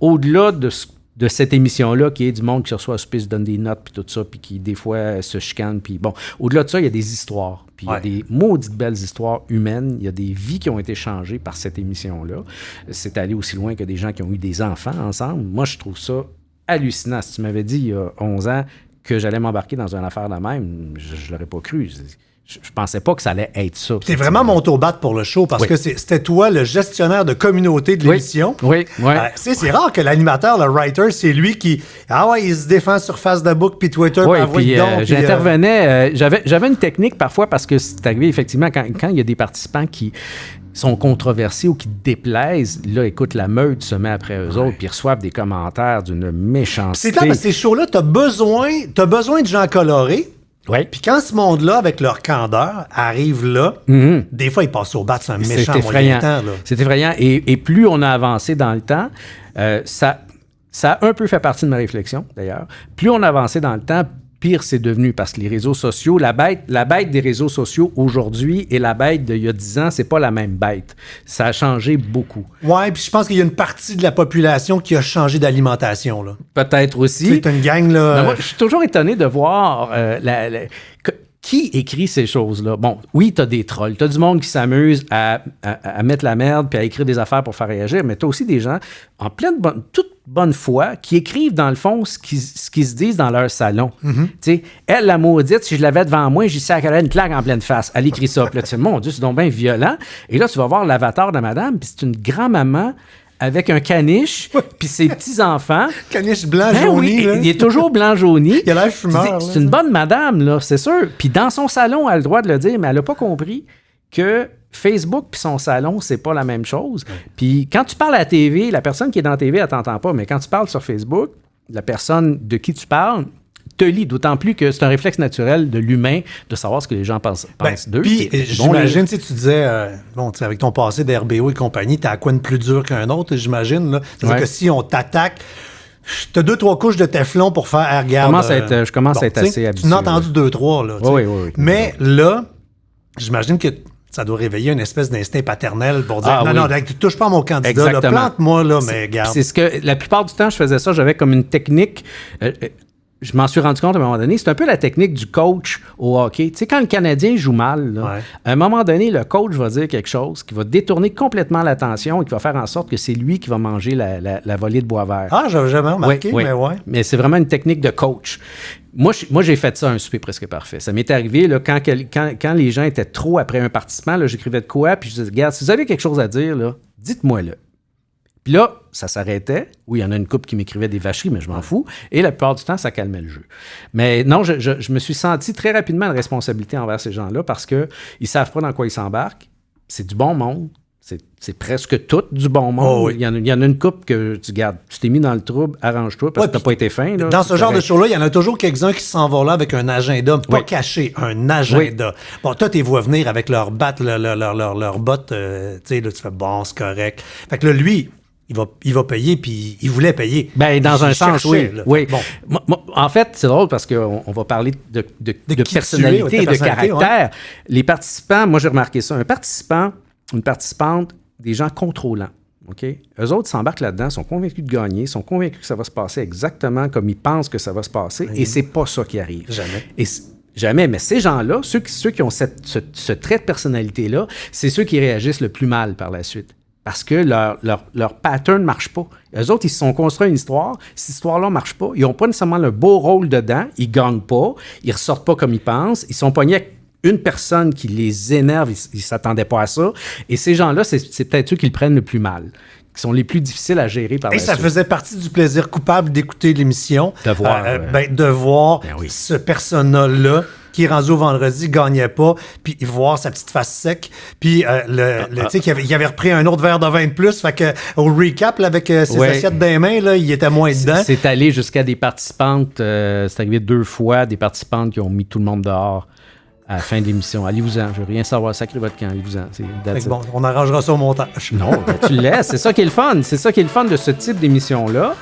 au-delà de cette émission-là, qui est du monde qui reçoit souper, se donne des notes, puis tout ça, puis qui, des fois, se chicane, puis bon. Au-delà de ça, il y a des histoires. Puis il y a des maudites belles histoires humaines. Il y a des vies qui ont été changées par cette émission-là. C'est allé aussi loin que des gens qui ont eu des enfants ensemble. Moi, je trouve ça hallucinant. Si tu m'avais dit, il y a 11 ans, que j'allais m'embarquer dans une affaire de même, je l'aurais pas cru. Je pensais pas que ça allait être ça. T'es vraiment monté au bat pour le show parce que c'était toi le gestionnaire de communauté de l'émission. Oui. C'est rare que l'animateur, le writer, c'est lui qui... il se défend sur Facebook puis Twitter. Puis j'intervenais. J'avais une technique parfois parce que c'est arrivé effectivement quand il y a des participants qui sont controversés ou qui déplaisent, là, écoute, la meute se met après eux autres puis ils reçoivent des commentaires d'une méchanceté. C'est clair, parce que ces shows-là, t'as besoin de gens colorés. Oui. Puis quand ce monde-là, avec leur candeur, arrive là, des fois, ils passent au bat, c'est un méchant moyen temps. Là. C'est effrayant. Et plus on a avancé dans le temps, ça a un peu fait partie de ma réflexion, d'ailleurs. Plus on a avancé dans le temps, pire c'est devenu. Parce que les réseaux sociaux, la bête des réseaux sociaux aujourd'hui et la bête d'il y a 10 ans, c'est pas la même bête. Ça a changé beaucoup. Oui, puis je pense qu'il y a une partie de la population qui a changé d'alimentation. Là. Peut-être aussi. C'est une gang, là... Non, moi, je suis toujours étonné de voir qui écrit ces choses-là. Bon, oui, t'as des trolls. T'as du monde qui s'amuse à mettre la merde puis à écrire des affaires pour faire réagir, mais t'as aussi des gens en toute bonne foi qui écrivent, dans le fond, ce qu'ils se disent dans leur salon. Tu sais, elle, la maudite, si je l'avais devant moi, j'y sacrerais une claque en pleine face. Elle écrit ça. Puis là, tu sais, mon Dieu, c'est donc bien violent. Et là, tu vas voir l'avatar de madame, puis c'est une grand-maman avec un caniche, puis ses petits-enfants. Caniche blanc-jauni. Oui, il est toujours blanc-jauni. Il a l'air fumeur. C'est une bonne madame, là, c'est sûr. Puis dans son salon, elle a le droit de le dire, mais elle n'a pas compris que Facebook puis son salon, c'est pas la même chose. Puis quand tu parles à la TV, la personne qui est dans la TV, elle t'entend pas, mais quand tu parles sur Facebook, la personne de qui tu parles te lit, d'autant plus que c'est un réflexe naturel de l'humain de savoir ce que les gens pensent d'eux. Puis j'imagine, si tu disais, avec ton passé d'RBO et compagnie, t'as à quoi de plus dur qu'un autre, j'imagine. Là. C'est-à-dire que si on t'attaque, t'as 2-3 couches de téflon pour faire regarde. Je commence à être assez habitué. Tu en as entendu 2-3. Là. Oui. Mais là, j'imagine que ça doit réveiller une espèce d'instinct paternel pour dire non, tu touches pas à mon candidat, là, plante-moi, là, mais garde. C'est ce que, la plupart du temps, je faisais ça, j'avais comme une technique. Je m'en suis rendu compte à un moment donné, c'est un peu la technique du coach au hockey. Tu sais, quand le Canadien joue mal, là, à un moment donné, le coach va dire quelque chose qui va détourner complètement l'attention et qui va faire en sorte que c'est lui qui va manger la volée de bois vert. Ah, j'avais jamais remarqué, mais ouais. Mais c'est vraiment une technique de coach. Moi, j'ai fait ça à un souper presque parfait. Ça m'est arrivé là, quand les gens étaient trop après un participant, là, j'écrivais de quoi, puis je disais, regarde, si vous avez quelque chose à dire, là, dites-moi-le. Puis là, ça s'arrêtait. Oui, il y en a une couple qui m'écrivait des vacheries, mais je m'en fous. Et la plupart du temps, ça calmait le jeu. Mais non, je me suis senti très rapidement une responsabilité envers ces gens-là parce qu'ils ne savent pas dans quoi ils s'embarquent. C'est du bon monde. C'est presque tout du bon monde. Oh, oui. Il y en a une couple que tu gardes. Tu t'es mis dans le trouble, arrange-toi parce que tu n'as pas été fin. Là, dans ce genre de show-là, il y en a toujours quelques-uns qui s'en vont là avec un agenda, pas caché, un agenda. Bon, toi, tu les vois venir avec leur batte, leur botte. Tu sais, là, tu fais bon, c'est correct. Fait que là, lui, il va payer, puis il voulait payer. Ben dans un sens, oui. Bon. Moi, en fait, c'est drôle parce qu'on va parler de personnalité et de caractère. Ouais. Les participants, moi, j'ai remarqué ça. Un participant, une participante, des gens contrôlants. OK? Eux autres s'embarquent là-dedans, sont convaincus de gagner, sont convaincus que ça va se passer exactement comme ils pensent que ça va se passer, et c'est pas ça qui arrive. Jamais. Mais ces gens-là, ceux qui ont ce trait de personnalité-là, c'est ceux qui réagissent le plus mal par la suite. Parce que leur pattern ne marche pas. Eux autres, ils se sont construits une histoire. Cette histoire-là ne marche pas. Ils n'ont pas nécessairement le beau rôle dedans. Ils ne gagnent pas. Ils ne ressortent pas comme ils pensent. Ils sont pognés avec une personne qui les énerve. Ils ne s'attendaient pas à ça. Et ces gens-là, c'est peut-être ceux qui le prennent le plus mal, qui sont les plus difficiles à gérer par la suite. Et ça faisait partie du plaisir coupable d'écouter l'émission. De voir ce persona-là qui est rendu au vendredi, gagnait pas, puis voir sa petite face sec, puis tu sais qu'il avait repris un autre verre de vin de plus, fait que au recap, là, avec ses assiettes des mains, là, il était moins dedans. C'est allé jusqu'à des participantes, c'est arrivé 2 fois, des participantes qui ont mis tout le monde dehors à la fin de l'émission. Allez-vous-en, je veux rien savoir, sacrez votre camp, allez-vous-en. Bon, on arrangera ça au montage. Non, ben, tu le laisses, c'est ça qui est le fun. C'est ça qui est le fun de ce type d'émission-là.